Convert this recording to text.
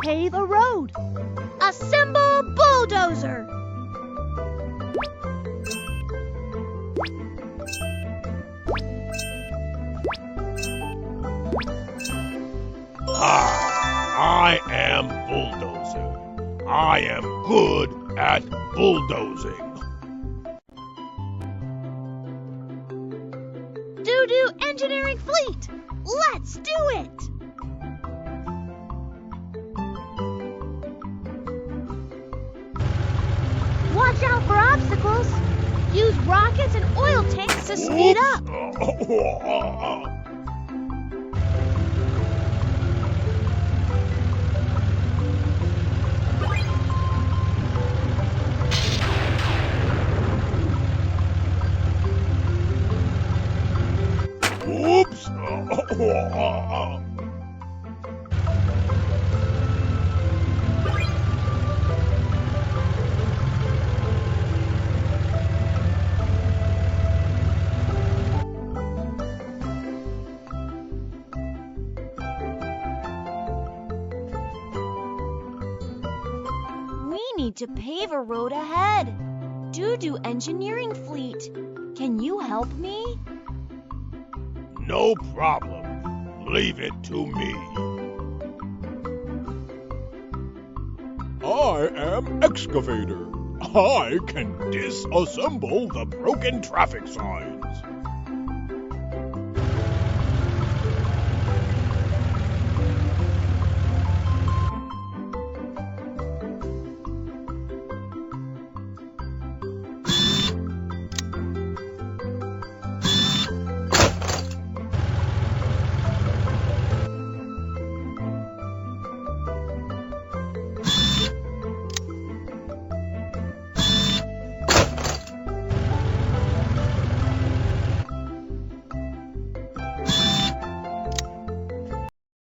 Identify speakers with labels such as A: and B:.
A: pave a road. Assemble Bulldozer!
B: I am Bulldozer. I am good at bulldozing.
A: Doo-doo engineering fleet! Let's do it! Watch out for obstacles. Use rockets and oil tanks to speed up.
B: Oops!
A: We need to pave a road ahead. Doo-doo engineering fleet. Can you help me?
B: No problem. Leave it to me. I am Excavator. I can disassemble the broken traffic signs.